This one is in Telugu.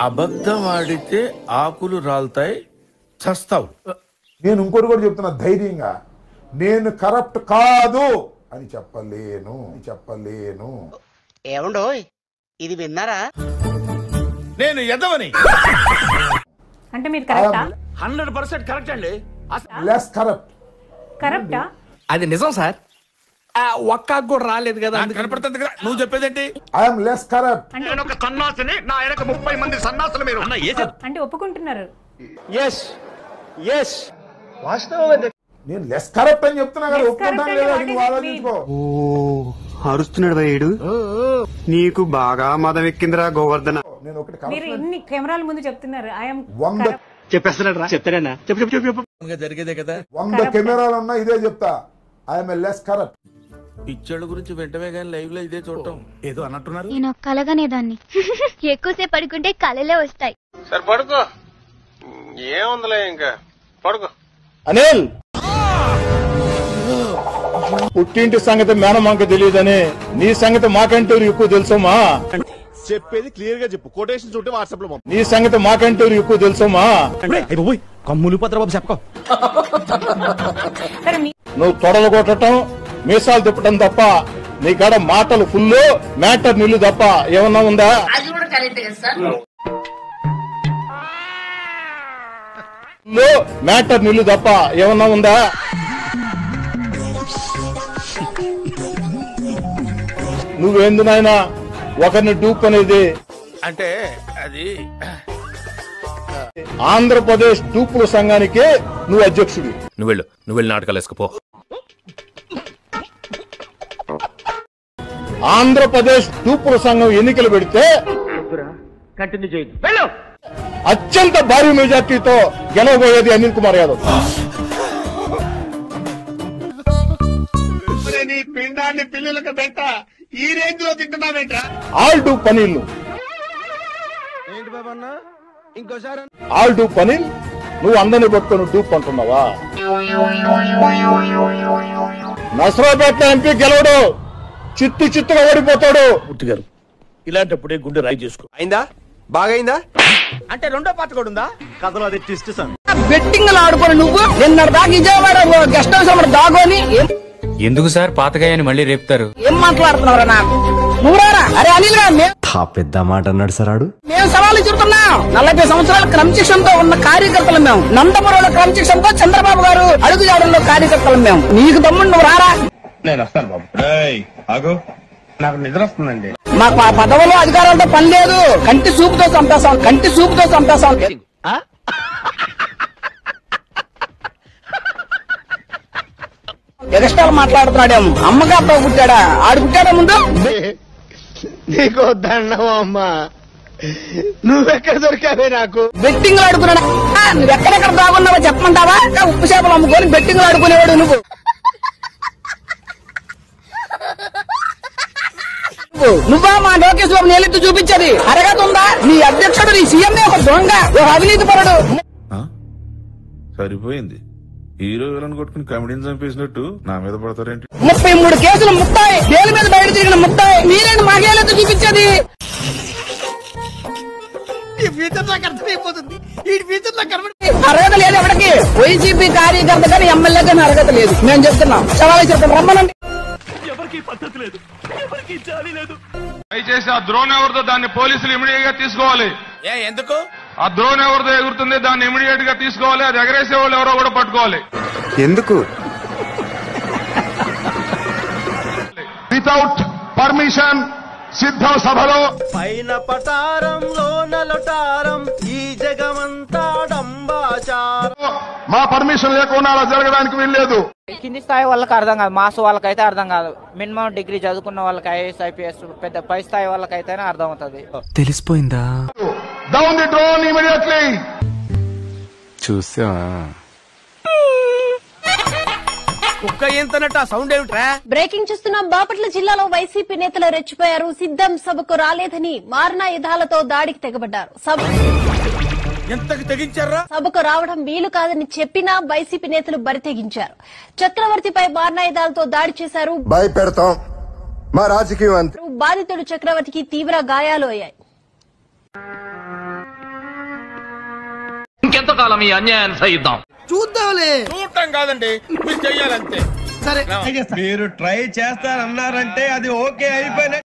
అబద్ధం ఆడితే ఆకులు రాలుతాయి, చస్తావు. నేను ఇంకోటి కూడా చెప్తున్నా ధైర్యంగా, నేను కరప్ట్ కాదు అని చెప్పలేను. ఏమండో ఇది విన్నారా? నేను ఎదవని అంటే మీరు కరెక్టా? 100% కరెక్ట్ అండి. Less corrupt. కరెక్టా? అది నిజం సార్. ఒక్క కూడా రాలేదు కదా, కనపడుతుంది కదా. నువ్వు చెప్పేదేంటి? I'm less corrupt. అంటే ఒప్పుకుంటున్నారు. నేను లెస్ కరప్ట్ అని చెప్తున్నా కదా, ఒప్పుకుంటాను లేదా? నువ్వు ఆలోచించుకో. అరుస్తున్నాడు భయ్యుడు, నీకు బాగా మదం ఎక్కిందిరా గోవర్ధన. నేను ఒకటి మీరు ఎన్ని కెమెరాల ముందు చెప్తున్నారు ఐఎమ్ 100 చెప్పేస్తున్నాడు, చెప్తాడన్నా. చెప్పు. జరిగేదే కదా. 100 కెమెరాలు ఉన్నా ఇదే చెప్తా, ఐఎమ్ లెస్ కరప్ట్. పిక్చర్ల గురించి వెంటనే కానీ లైవ్ లో ఇదే చూడటం ఏదో అన్నట్టున్నారు. నేను కలగనేదాన్ని. ఎక్కువసేపు పడుకుంటే కలలే వస్తాయి. సరే పడుకో, ఏముందిలే ఇంకా పడుకో. అనిల్, పుట్టింటి సంగతి మేనమాంక తెలియదని నీ సంగతి మాకంటే ఎక్కువ తెలుసమ్మా. చెప్పేది క్లియర్ గా చెప్పు, కొటేషన్స్ ఉంటే వాట్సాప్ లో నీ సంగతి మాకంటే ఎక్కువ తెలుసమ్మా. కమ్ములు పత్రబాబు చెప్పకో. నువ్వు తొడలు కొట్టడం, మీసాలు తిప్పటం తప్ప నీ కాడ మాటలు ఫుల్, మ్యాటర్ నిల్లు తప్ప ఏమన్నా ఉందా? మ్యాటర్ నిల్లు తప్ప ఏమన్నా ఉందా? నువ్వేందు నాయనా ఒకరిని డూప్ అనేది? అంటే అది ఆంధ్రప్రదేశ్ డూపుల సంఘానికి నువ్వు అధ్యక్షుడు. నువ్వు వెళ్ళి నాటకాలు వేసుకుపో. ఆంధ్రప్రదేశ్ డూపుల సంఘం ఎన్నికలు పెడితే అత్యంత భారీ మెజార్టీతో గెలవబోయేది అనిల్ కుమార్ యాదవ్. పిండాన్ని పిల్లలకు పెట్ట ఈ రేంజ్ లో తింటున్నావేంట్రా? ఆల్ డూ పనీళ్లు ఏంటి బాబన్న ఇంకోసారి? ఆల్ డూ పనీల్ నువ్వు అందరిని పట్టుకొని డూప్ అంటున్నావా? నసరాపేట ఎంపీ గెలవడు, చిత్తుగా ఓడిపోతాడు. గారు ఇలాంటప్పుడే గుండె రాయి చేసుకో. అయిందా? బాగైందా? అంటే రెండో పార్ట్ కూడా ఉందా? కథలో అది ట్విస్ట్ సార్. బెట్టింగ్ ఆడుకోని నువ్వు నిన్న దాకా విజయవాడ గెస్ట్ హౌస్ అక్కడ దాగోని ఎందుకు సార్ పాతగాయని మళ్ళీ రేపుతారు? ఏం మాట్లాడుతున్నావురా? నాకు నువ్వురా. అరే అనిల్ గా పెద్ద మాట అన్నాడు సరాడు. మేము సవాలు చెబుతున్నాం. 40 సంవత్సరాల క్రమశిక్షణతో ఉన్న కార్యకర్తలు మేము. నందమూరిలో క్రమశిక్షణతో చంద్రబాబు గారు అడుగుజాడల్లో కార్యకర్తలు మేము. నీకు దమ్ముడు నువ్వు రారా? నేను వస్తాను బాబు. ఆగు, నాకు నిద్ర వస్తుందండి. మాకు ఆ పదవులు అధికారాలతో పని లేదు. కంటి చూపుతో చంపేస్తాం. ఎగస్టాల్ మాట్లాడుతున్నాడేమో. అమ్మగా అబ్బా పుట్టాడా? ఆడు పుట్టాడా ముందు? నీకు దండం అమ్మా, నువ్వెక్కడ దొరికావే నాకు? బెట్టింగ్ ఆడుకున్నాడా? నువ్వు ఎక్కడెక్కడ దాగున్నావో చెప్పమంటావా? ఉప్పు చేపలు అమ్ముకొని బెట్టింగ్ ఆడుకునేవాడు నువ్వు. నువ్వా మా లోకేష్ బాబు నేలెత్తి చూపించేది? అరగత ఉందా? నీ అధ్యక్షుడు, నీ సీఎం ఒక దొంగ, ఒక అవినీతి పరుడు. సరిపోయింది, హీరో విలన్ కొట్టుకుని కమెడీని చంపేసినట్టు నా మీద పడతారేంటి? 33 కేసులు ముక్తాయి, జైలు మీద బయట తిరిగిన ముక్తాయి. మీరేంటి మా నేలెత్తి చూపించేది? అర్హత లేదు ఎవరికి. వైసీపీ కార్యకర్త కానీ ఎమ్మెల్యే కానీ అర్హత లేదు. మేము చెప్తున్నాం, సవాలు చెప్తాం, రమ్మనండి. పద్ధతి లేదు, ఎవరికి జాలి లేదు. దయచేసి ఆ డ్రోన్ ఎవరిదో దాన్ని పోలీసులు ఇమీడియట్ గా తీసుకోవాలి. ఎందుకు? ఆ డ్రోన్ ఎవరిదో ఎగురుతుంది, దాన్ని ఇమీడియట్ గా తీసుకోవాలి. అది ఎగరేసే వాళ్ళు ఎవరో కూడా పట్టుకోవాలి. ఎందుకు? వితౌట్ పర్మిషన్ సిద్ధం సభలో పైన పటారంలో నలటారం, ఈ జగమంతా డంబాచారం. మా పర్మిషన్ లేకుండా అలా జరగడానికి వీల్లేదు. కింది స్థాయి వాళ్ళకి అర్థం కాదు, మాస్ వాళ్ళకైతే అర్థం కాదు. మినిమం డిగ్రీ చదువుకున్న వాళ్ళకి, ఐఏఎస్ ఐపీఎస్ పెద్ద పై స్థాయి వాళ్ళకైతేనే అర్థం అవుతుంది. తెలిసిపోయిందా? Down the drone immediately. చూసా కుక్క ఎంతనట్టు ఆ సౌండ్ ఏమిట్రా? బ్రేకింగ్ చూస్తున్నాం. బాపట్ల జిల్లాలో వైసీపీ నేతలు రెచ్చిపోయారు. సిద్ధం సభకు రాలేదని మారణాయుధాలతో దాడికి తెగబడ్డారు. ఎంతకు తెగించారా? సభకు రావడం వీలు కాదని చెప్పినా వైసీపీ నేతలు బరి తెగించారు. చక్రవర్తిపై మారణాయుధాలతో దాడి చేశారు. భయపెడతాం మా రాజకీయం అంతే. బాధితుడు చక్రవర్తికి తీవ్ర గాయాలు అయ్యాయి. ఎంతకాలం ఈ అన్యాయాన్ని సహిద్దాం? చూద్దాంలే. చూడటం కాదండి, మీరు చెయ్యాలంతే. సరే మీరు ట్రై చేస్తారన్నారంటే అది ఓకే అయిపోయిన